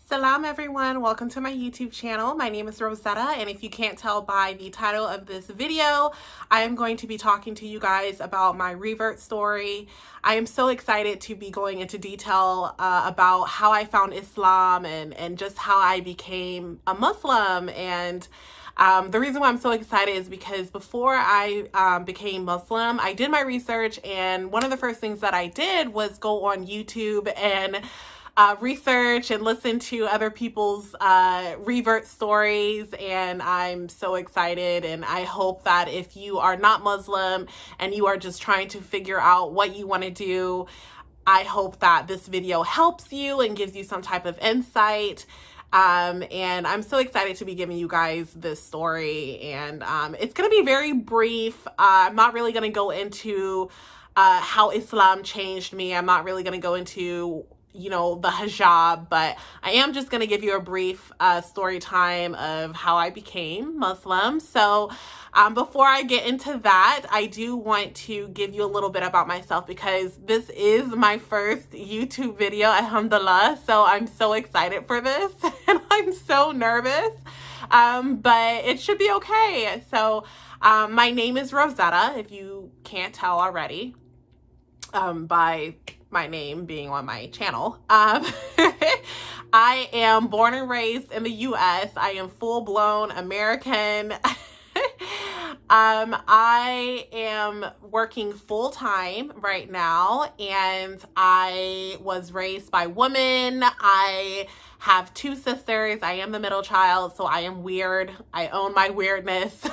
Salam everyone, welcome to my YouTube channel. My name is Rosetta, and if you can't tell by the title of this video, I am going to be talking to you guys about my revert story. I am so excited to be going into detail about how I found Islam and just how I became a Muslim. And the reason why I'm so excited is because before I became Muslim, I did my research, and one of the first things that I did was go on YouTube and research and listen to other people's revert stories. And I'm so excited, and I hope that if you are not Muslim and you are just trying to figure out what you want to do, I hope that this video helps you and gives you some type of insight. And I'm so excited to be giving you guys this story, and it's going to be very brief. I'm not really going to go into how Islam changed me. I'm not really going to go into the hijab, but I am just going to give you a brief story time of how I became Muslim. So before I get into that, I do want to give you a little bit about myself, because this is my first YouTube video, alhamdulillah. So I'm so excited for this and I'm so nervous, but it should be okay. So my name is Rosetta, if you can't tell already by my name being on my channel. I am born and raised in the US. I am full-blown American. I am working full-time right now, and I was raised by women. I have two sisters. I am the middle child, so I am weird. I own my weirdness.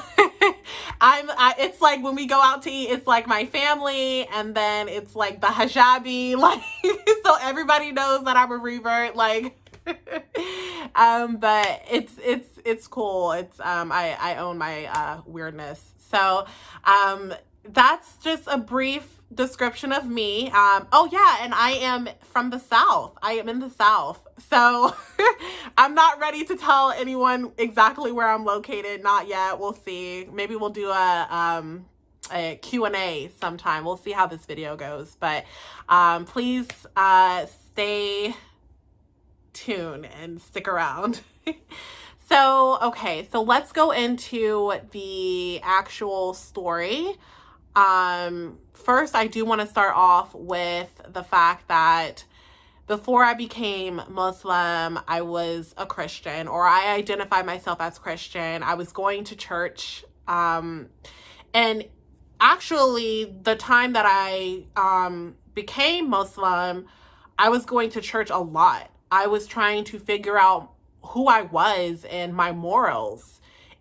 It's like when we go out to eat, it's like my family, and then it's like the hijabi, like, so everybody knows that I'm a revert, like, but it's cool. It's, I own my, weirdness. So, that's just a brief description of me. Oh yeah, and I am from the South. I am in the South. So I'm not ready to tell anyone exactly where I'm located. Not yet. We'll see. Maybe we'll do a Q&A sometime. We'll see how this video goes. But please stay tuned and stick around. So, okay, so let's go into the actual story. First, I do want to start off with the fact that before I became Muslim, I was a Christian, or I identify myself as Christian. I was going to church, and actually the time that I became Muslim, I was going to church a lot. I was trying to figure out who I was and my morals.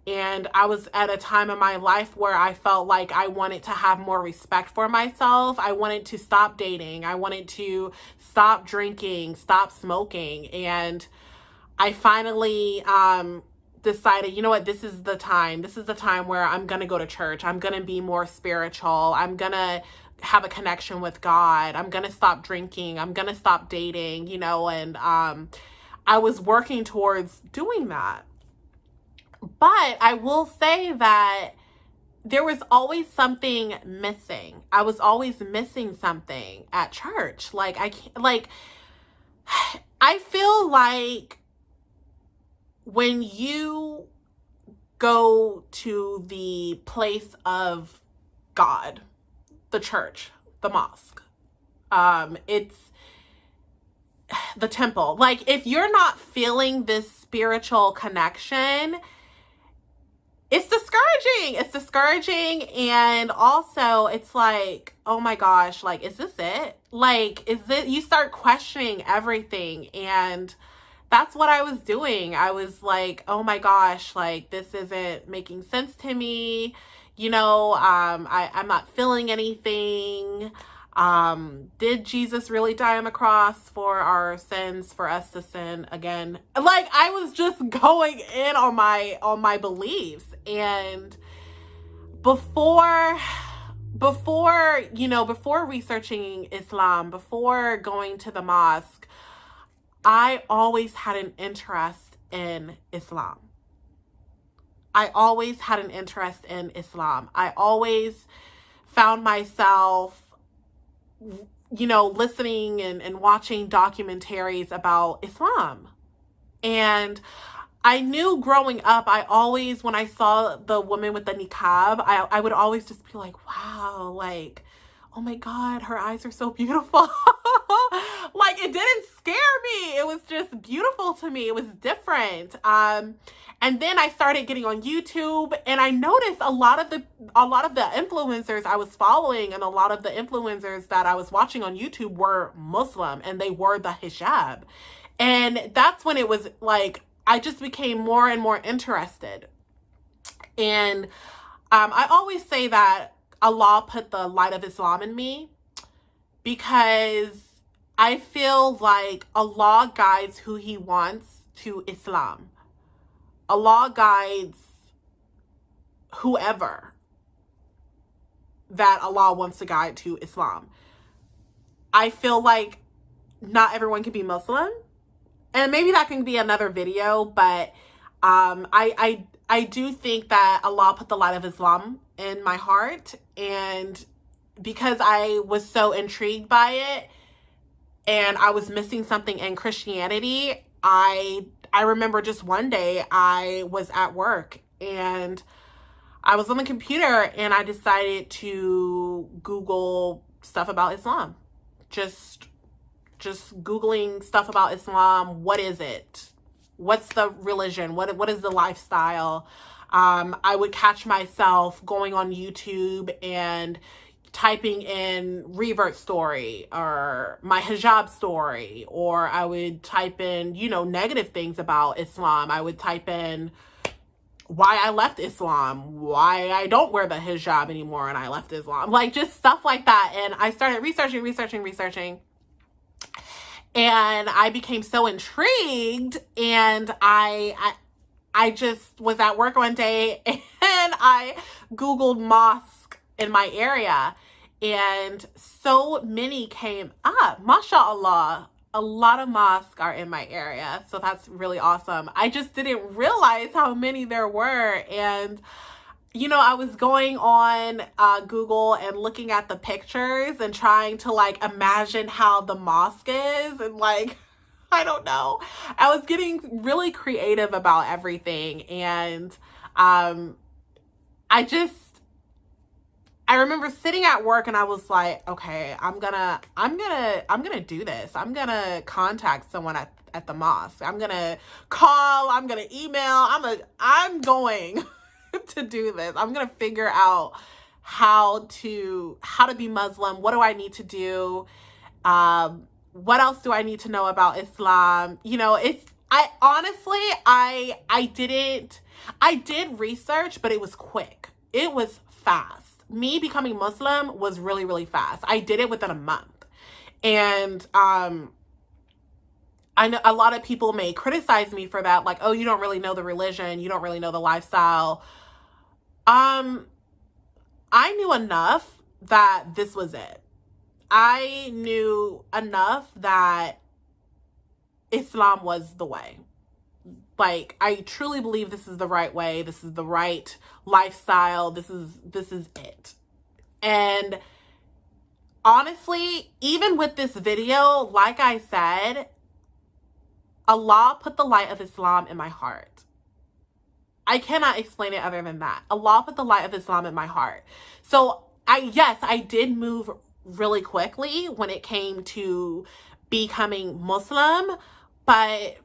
And I was at a time in my life where I felt like I wanted to have more respect for myself. I wanted to stop dating. I wanted to stop drinking, stop smoking. And I finally decided, you know what, this is the time. This is the time where I'm going to go to church. I'm going to be more spiritual. I'm going to have a connection with God. I'm going to stop drinking. I'm going to stop dating, and I was working towards doing that. But I will say that there was always something missing. I was always missing something at church. I feel like when you go to the place of God, the church, the mosque, it's the temple. Like, if you're not feeling this spiritual connection, it's discouraging. It's discouraging. And also it's like, oh my gosh, like, is this it? Like, is it, you start questioning everything. And that's what I was doing. I was like, oh my gosh, like, this isn't making sense to me. I'm not feeling anything. Did Jesus really die on the cross for our sins, for us to sin again? Like, I was just going in on my beliefs. And before researching Islam, before going to the mosque, I always had an interest in Islam. I always had an interest in Islam. I always found myself listening and watching documentaries about Islam. And I knew growing up, I always, when I saw the woman with the niqab, I would always just be like, wow, like, oh my God, her eyes are so beautiful. Like, it didn't scare me. It was just beautiful to me. It was different. And then I started getting on YouTube, and I noticed a lot of the influencers I was following and a lot of the influencers that I was watching on YouTube were Muslim, and they wore the hijab. And that's when it was like, I just became more and more interested. And I always say that Allah put the light of Islam in me because I feel like Allah guides who He wants to Islam. Allah guides whoever that Allah wants to guide to Islam. I feel like not everyone can be Muslim. And maybe that can be another video, but I do think that Allah put the light of Islam in my heart, and because I was so intrigued by it and I was missing something in Christianity, I remember just one day I was at work and I was on the computer and I decided to Google stuff about Islam. Just Googling stuff about Islam. What is it? What's the religion? What is the lifestyle? I would catch myself going on YouTube and typing in Revert story or my hijab story, or I would type in, negative things about Islam. I would type in why I left Islam, why I don't wear the hijab anymore and I left Islam, like just stuff like that. And I started researching. And I became so intrigued, and I just was at work one day and I Googled mosque in my area, and so many came up. MashaAllah, a lot of mosques are in my area, so that's really awesome. I just didn't realize how many there were, and I was going on Google and looking at the pictures and trying to like imagine how the mosque is, and like, I don't know. I was getting really creative about everything, and I remember sitting at work and I was like, okay, I'm gonna do this. I'm gonna contact someone at the mosque. I'm gonna call, I'm gonna email, I'm going to do this. I'm gonna figure out how to be Muslim. What do I need to do? What else do I need to know about Islam? I did research, but it was quick. It was fast. Me becoming Muslim was really, really fast. I did it within a month. And I know a lot of people may criticize me for that, like, oh, you don't really know the religion, you don't really know the lifestyle. I knew enough that this was it. I knew enough that Islam was the way. Like, I truly believe this is the right way. This is the right lifestyle. This is it. And honestly, even with this video, like I said, Allah put the light of Islam in my heart. I cannot explain it other than that. Allah put the light of Islam in my heart. So I did move really quickly when it came to becoming Muslim, but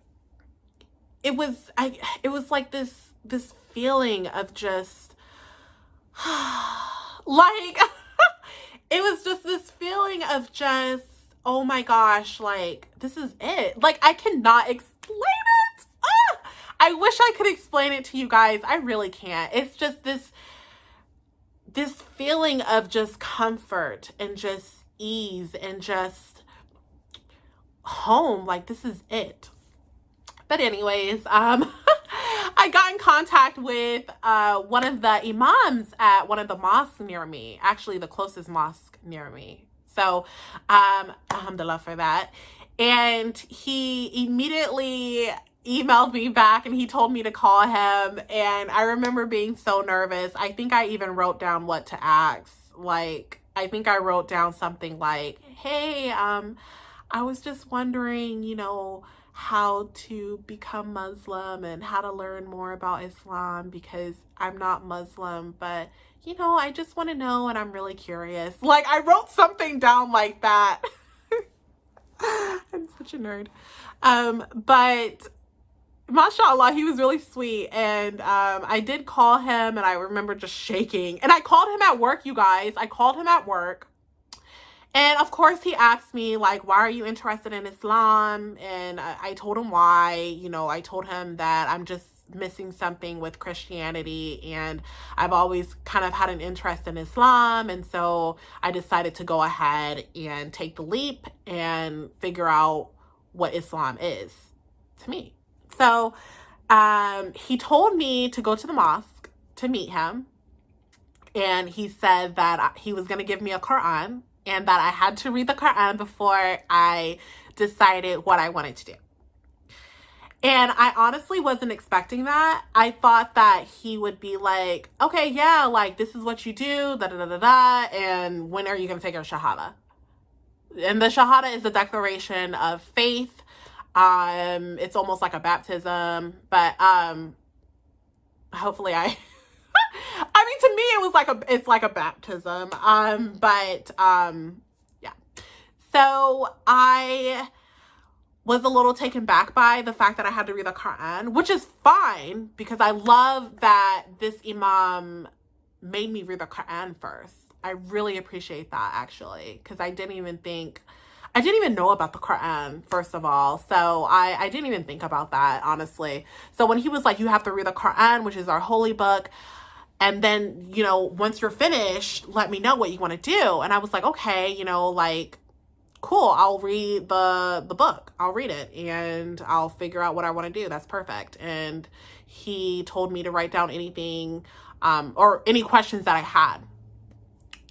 it was like this feeling of just like it was just this feeling of just, oh my gosh, like this is it. Like, I cannot explain it. I wish I could explain it to you guys. I really can't. It's just this feeling of just comfort and just ease and just home. Like, this is it. But anyways, I got in contact with one of the imams at one of the mosques near me, actually the closest mosque near me. So, alhamdulillah for that. And he immediately emailed me back and he told me to call him. And I remember being so nervous. I think I even wrote down what to ask. Like, I think I wrote down something like, hey, I was just wondering, how to become Muslim and how to learn more about Islam because I'm not Muslim, but I just want to know and I'm really curious. Like, I wrote something down like that. I'm such a nerd. But mashallah, he was really sweet. And I did call him and I remember just shaking. And I called him at work, you guys. I called him at work. And of course, he asked me, like, why are you interested in Islam? And I told him why. I told him that I'm just missing something with Christianity. And I've always kind of had an interest in Islam. And so I decided to go ahead and take the leap and figure out what Islam is to me. So he told me to go to the mosque to meet him. And he said that he was going to give me a Quran and that I had to read the Quran before I decided what I wanted to do. And I honestly wasn't expecting that. I thought that he would be like, okay, yeah, like, this is what you do, da da da da da, and when are you going to take your Shahada? And the Shahada is the declaration of faith. It's almost like a baptism, but hopefully I mean, to me, it's like a baptism. Yeah. So I was a little taken back by the fact that I had to read the Quran, which is fine because I love that this Imam made me read the Quran first. I really appreciate that, actually, because I didn't even know about the Quran, first of all. So I didn't even think about that, honestly. So when he was like, you have to read the Quran, which is our holy book, and then, once you're finished, let me know what you want to do. And I was like, okay, like, cool, I'll read the book. I'll read it and I'll figure out what I want to do. That's perfect. And he told me to write down anything or any questions that I had.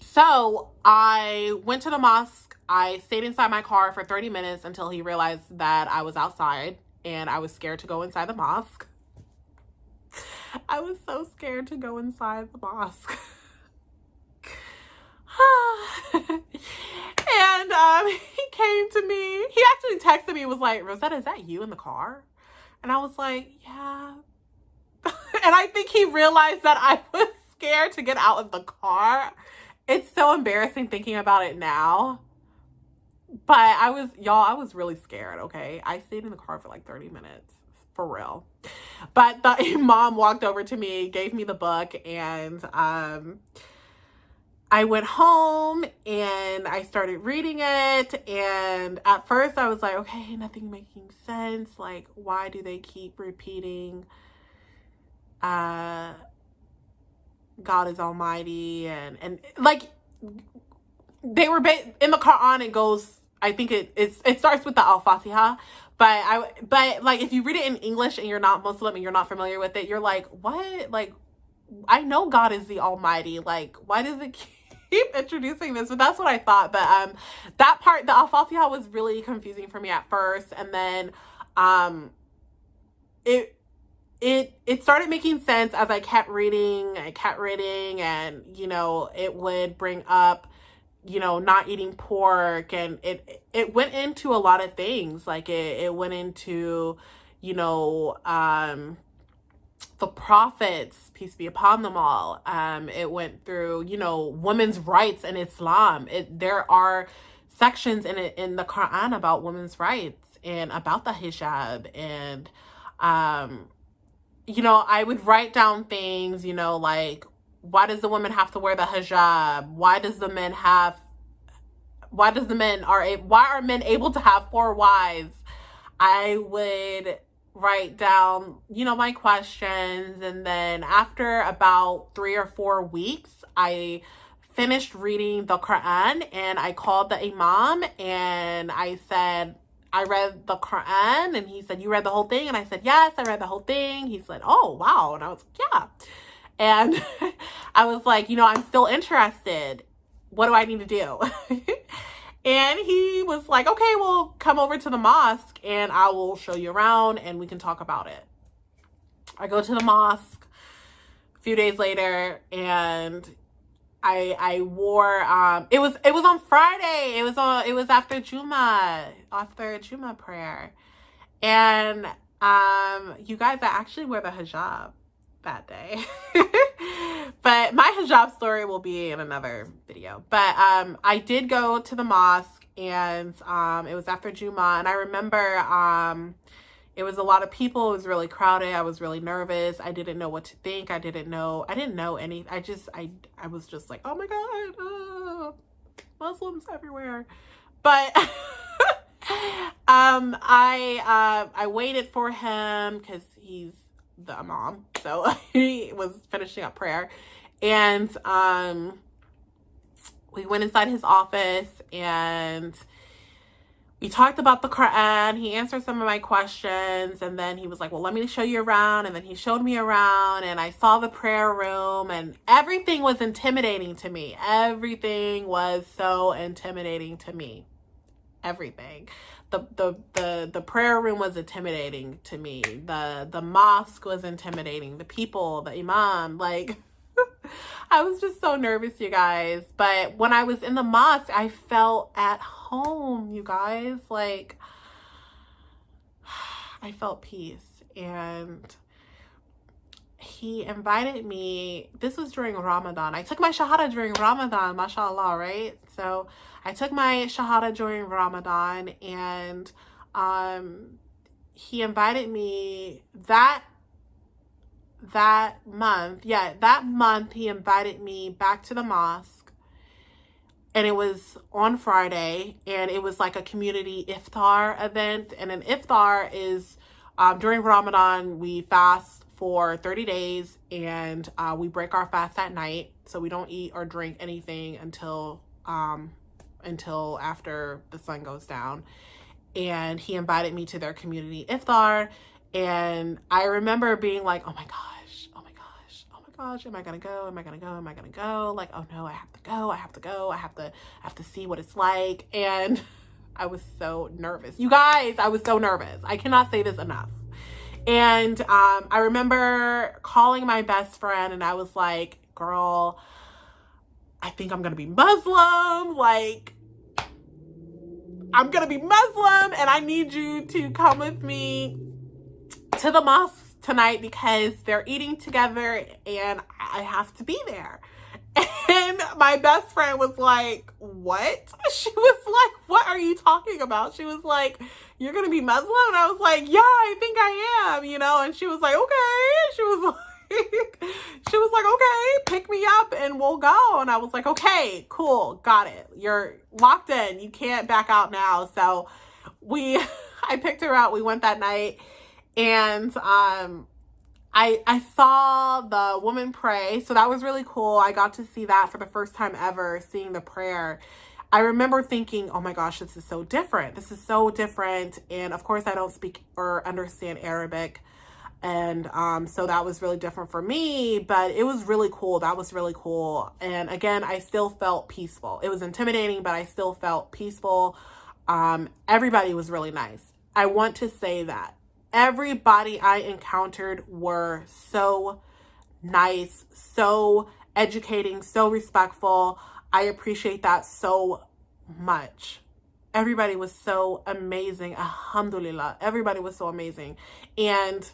So I went to the mosque. I stayed inside my car for 30 minutes until he realized that I was outside and I was scared to go inside the mosque. I was so scared to go inside the mosque. And he came to me. He actually texted me and was like, Rosetta, is that you in the car? And I was like, yeah. And I think he realized that I was scared to get out of the car. It's so embarrassing thinking about it now. But I was really scared, okay? I stayed in the car for like 30 minutes. For real. But the imam walked over to me, gave me the book, and I went home and I started reading it. And at first I was like, okay, nothing making sense. Like, why do they keep repeating God is Almighty? And like, they were in the Quran, it goes, I think it starts with the Al-Fatiha. But like, if you read it in English and you're not Muslim and you're not familiar with it, you're like, what? Like, I know God is the Almighty. Like, why does it keep introducing this? But that's what I thought. But that part, the Al-Fatiha, was really confusing for me at first. And then it started making sense as I kept reading. And, it would bring up, not eating pork, and it went into a lot of things. Like it went into, the prophets, peace be upon them all. It went through, women's rights in Islam. There are sections in the Quran about women's rights and about the hijab. And, I would write down things, like, why does the woman have to wear the hijab? Why are men able to have 4 wives? I would write down, my questions. And then after about 3 or 4 weeks, I finished reading the Quran and I called the Imam and I said, I read the Quran. And he said, you read the whole thing? And I said, yes, I read the whole thing. He said, oh, wow. And I was like, yeah. And I was like, I'm still interested. What do I need to do? And he was like, okay, well, come over to the mosque and I will show you around and we can talk about it. I go to the mosque a few days later and I wore, it was on Friday. It was after Jummah prayer. And you guys, I actually wear the hijab that day. But my hijab story will be in another video. But I did go to the mosque, and it was after Jummah, and I remember it was a lot of people. It was really crowded. I was really nervous. I didn't know what to think. I didn't know anything. I was just like, oh my God, Muslims everywhere. But I waited for him because he's the imam. So he was finishing up prayer. And we went inside his office and we talked about the Quran. He answered some of my questions, and then he was like, well, let me show you around. And then he showed me around, and I saw the prayer room, and everything was intimidating to me. Everything was so intimidating to me. Everything. The prayer room was intimidating to me. The mosque was intimidating. The people, the imam, like I was just so nervous, you guys. But when I was in the mosque, I felt at home, you guys. Like, I felt peace. And he invited me. This was during Ramadan. I took my shahada during Ramadan, mashallah, right? So I took my shahada during Ramadan, and he invited me that month. Yeah, that month he invited me back to the mosque, and it was on Friday, and it was like a community iftar event. And an iftar is during Ramadan, we fast for 30 days, and we break our fast at night, so we don't eat or drink anything until after the sun goes down. And he invited me to their community iftar, and I remember being like, oh my gosh, am I gonna go? Like, oh no, I have to go, what it's like. And I was so nervous, you guys. I was so nervous. I cannot say this enough. And I remember calling my best friend, and I was like, girl, I think I'm gonna be Muslim. Like, I'm gonna be Muslim, and I need you to come with me to the mosque tonight because they're eating together and I have to be there. And my best friend was like, what? She was like, what are you talking about? She was like, you're gonna be Muslim? And I was like, yeah, I think I am, you know? And she was like, okay. She was like, okay, pick me up and we'll go. And I was like, okay, cool, got it. You're locked in. You can't back out now. So I picked her out. We went that night, and I saw the woman pray. So that was really cool. I got to see that for the first time ever, seeing the prayer. I remember thinking, oh my gosh, this is so different. This is so different. And of course, I don't speak or understand Arabic. And so that was really different for me, but it was really cool. That was really cool. And again, I still felt peaceful. It was intimidating, but I still felt peaceful. Everybody was really nice. I want to say that everybody I encountered were so nice, so educating, so respectful. I appreciate that so much. Everybody was so amazing. Alhamdulillah. Everybody was so amazing. And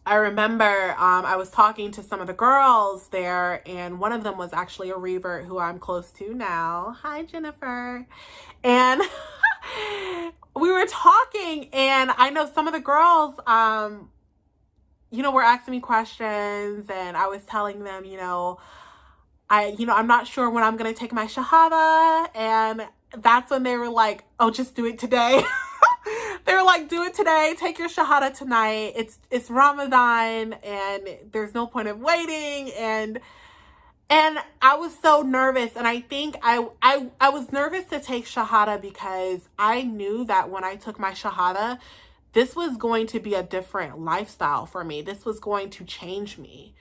I remember I was talking to some of the girls there, and one of them was actually a Revert who I'm close to now. Hi, Jennifer. And we were talking, and I know some of the girls, were asking me questions, and I was telling them, I'm not sure when I'm going to take my shahada. And that's when they were like, oh, just do it today. They were like, do it today. Take your shahada tonight. It's Ramadan, and there's no point of waiting. And I was so nervous. And I think I was nervous to take shahada because I knew that when I took my shahada, this was going to be a different lifestyle for me. This was going to change me.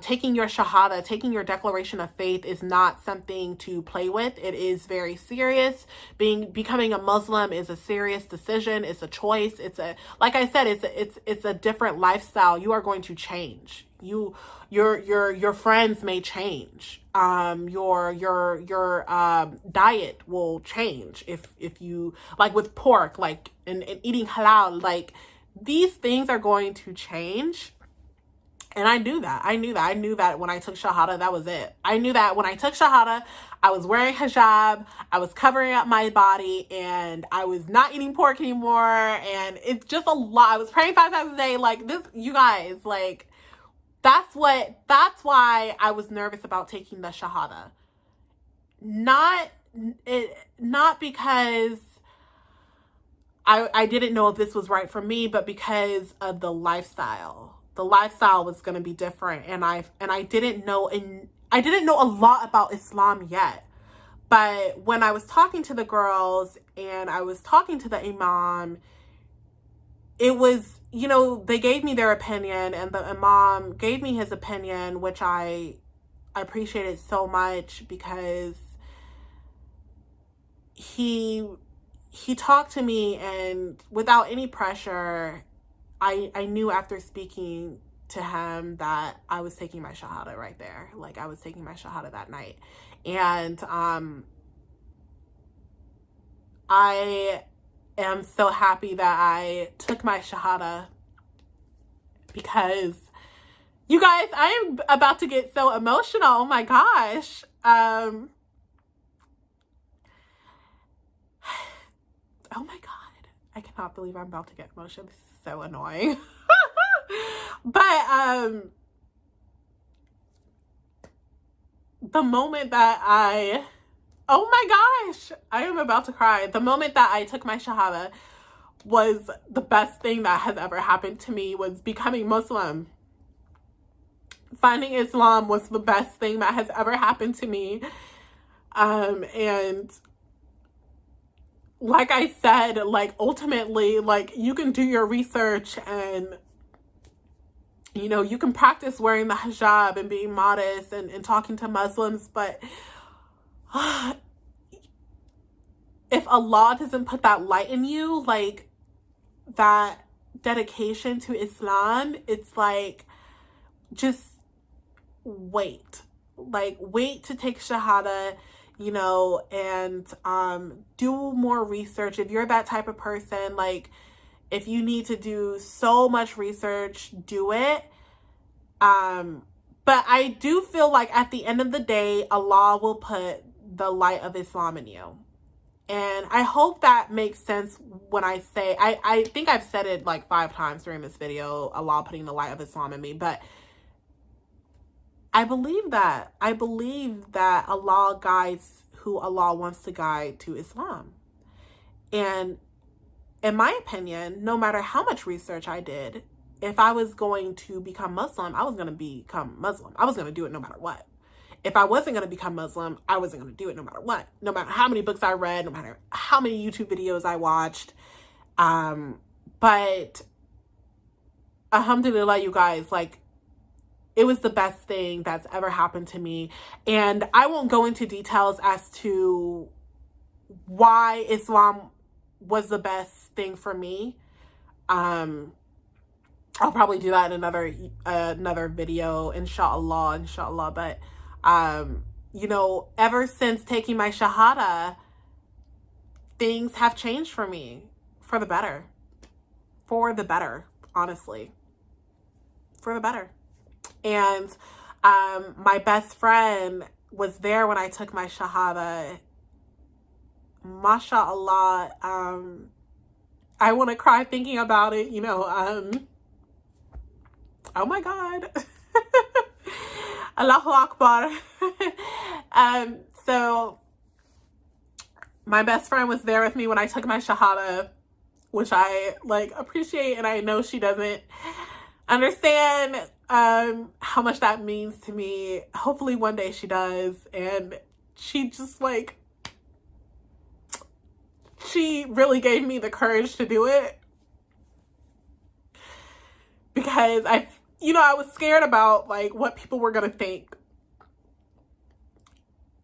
Taking your shahada, taking your declaration of faith is not something to play with. It is very serious. Becoming a Muslim is a serious decision. It's a choice. Like I said, it's a different lifestyle. You are going to change. Your friends may change. Your diet will change if you, like with pork, like and eating halal, like these things are going to change. And I knew that. I knew that. I knew that when I took Shahada, that was it. I knew that when I took Shahada, I was wearing hijab, I was covering up my body, and I was not eating pork anymore. And it's just a lot. I was praying 5 times a day. Like this, you guys, like that's why I was nervous about taking the Shahada. Not because I didn't know if this was right for me, but because of the lifestyle. The lifestyle was going to be different, and I didn't know a lot about Islam yet. But when I was talking to the girls and I was talking to the imam, it was, you know, they gave me their opinion, and the imam gave me his opinion, which I appreciated so much, because he talked to me, and without any pressure, I knew after speaking to him that I was taking my Shahada right there. Like I was taking my Shahada that night. And I am so happy that I took my Shahada, because you guys, I am about to get so emotional. Oh my gosh. Oh my God. I cannot believe I'm about to get emotional. This is so annoying. But the moment that oh my gosh, I am about to cry. The moment that I took my Shahada was the best thing that has ever happened to me, was becoming Muslim. Finding Islam was the best thing that has ever happened to me. And like I said, like ultimately, like you can do your research and, you know, you can practice wearing the hijab and being modest and talking to Muslims, but if Allah doesn't put that light in you, like that dedication to Islam, it's like, just wait. Like wait to take Shahada, you know, and do more research. If you're that type of person, like if you need to do so much research, do it. But I do feel like at the end of the day, Allah will put the light of Islam in you. And I hope that makes sense when I say, I think I've said it like 5 times during this video, Allah putting the light of Islam in me, but I believe that. I believe that Allah guides who Allah wants to guide to Islam. And in my opinion, no matter how much research I did, if I was going to become Muslim, I was going to become Muslim. I was going to do it no matter what. If I wasn't going to become Muslim, I wasn't going to do it no matter what. No matter how many books I read, no matter how many YouTube videos I watched. But alhamdulillah, you guys, like, it was the best thing that's ever happened to me. And I won't go into details as to why Islam was the best thing for me. I'll probably do that in another video, inshallah. But, you know, ever since taking my Shahada, things have changed for me for the better. For the better, honestly. For the better. And my best friend was there when I took my Shahada. MashaAllah. I want to cry thinking about it, you know. Oh my God. Allahu Akbar. So my best friend was there with me when I took my Shahada, which I like appreciate, and I know she doesn't understand how much that means to me. Hopefully one day she does. And she just like, she really gave me the courage to do it, because I was scared about like what people were gonna think,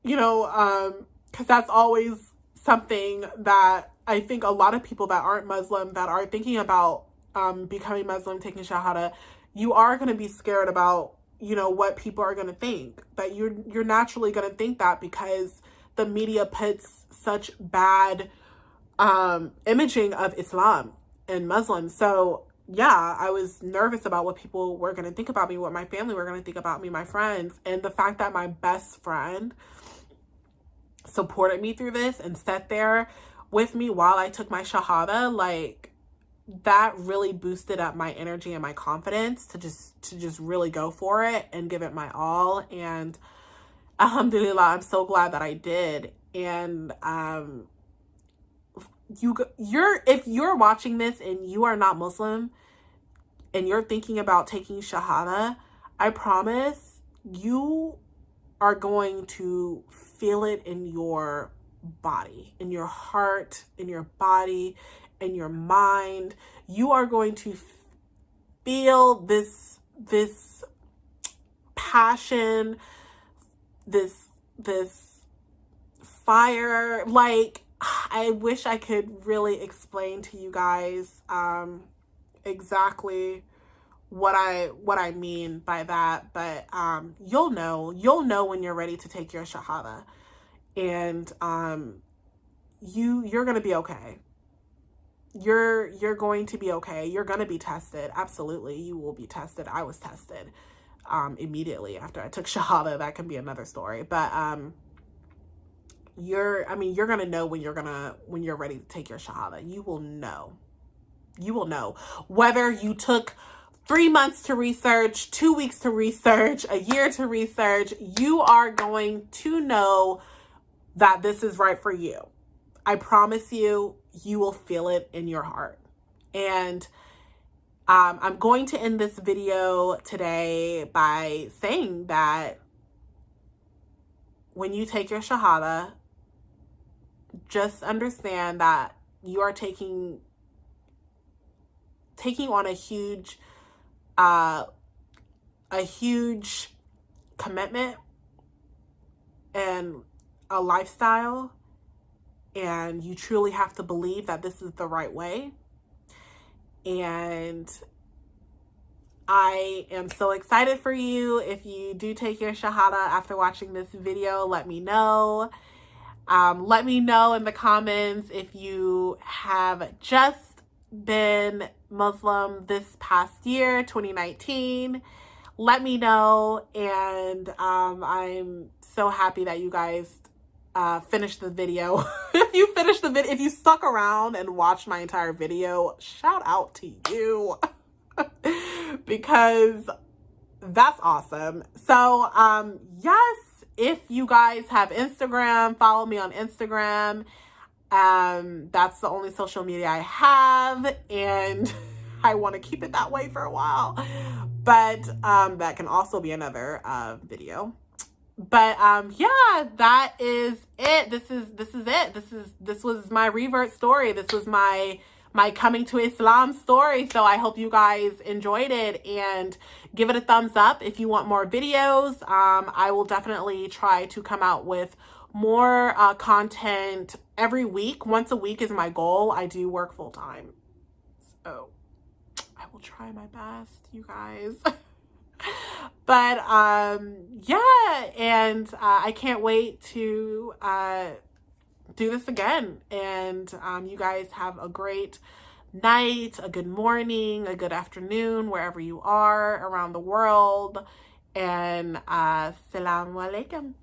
you know, because that's always something that I think a lot of people that aren't Muslim, that are thinking about becoming Muslim, taking Shahada, you are going to be scared about, you know, what people are going to think. That you're naturally going to think that because the media puts such bad imaging of Islam and Muslims. So yeah, I was nervous about what people were going to think about me, what my family were going to think about me, my friends. And the fact that my best friend supported me through this and sat there with me while I took my Shahada, like, that really boosted up my energy and my confidence to just really go for it and give it my all. And alhamdulillah, I'm so glad that I did. And if you're watching this and you are not Muslim and you're thinking about taking Shahada, I promise you are going to feel it in your body, in your heart, in your body, in your mind. You are going to feel this passion, this fire. Like, I wish I could really explain to you guys exactly what I mean by that, but you'll know when you're ready to take your Shahada. And you're gonna be okay. You're going to be okay. You're gonna be tested. Absolutely, you will be tested. I was tested immediately after I took Shahada. That can be another story. But you're gonna know when you're ready to take your Shahada. You will know. You will know. Whether you took 3 months to research, 2 weeks to research, a year to research, you are going to know that this is right for you. I promise you, you will feel it in your heart. And I'm going to end this video today by saying that when you take your Shahada, just understand that you are taking on a huge commitment and a lifestyle, and you truly have to believe that this is the right way. And I am so excited for you. If you do take your Shahada after watching this video, let me know. Let me know in the comments if you have just been Muslim this past year, 2019. Let me know. And I'm so happy that you guys finished the video. If you stuck around and watched my entire video, shout out to you. Because that's awesome. So yes, if you guys have Instagram, follow me on Instagram. That's the only social media I have, and I want to keep it that way for a while. But that can also be another video. But yeah, that is it. This is it. This was my Revert story. This was my coming to Islam story. So I hope you guys enjoyed it, and give it a thumbs up if you want more videos. I will definitely try to come out with more content every week. Once a week is my goal. I do work full time, so I will try my best, you guys. But yeah, and I can't wait to do this again. And you guys have a great night, a good morning, a good afternoon, wherever you are around the world. And assalamu alaikum.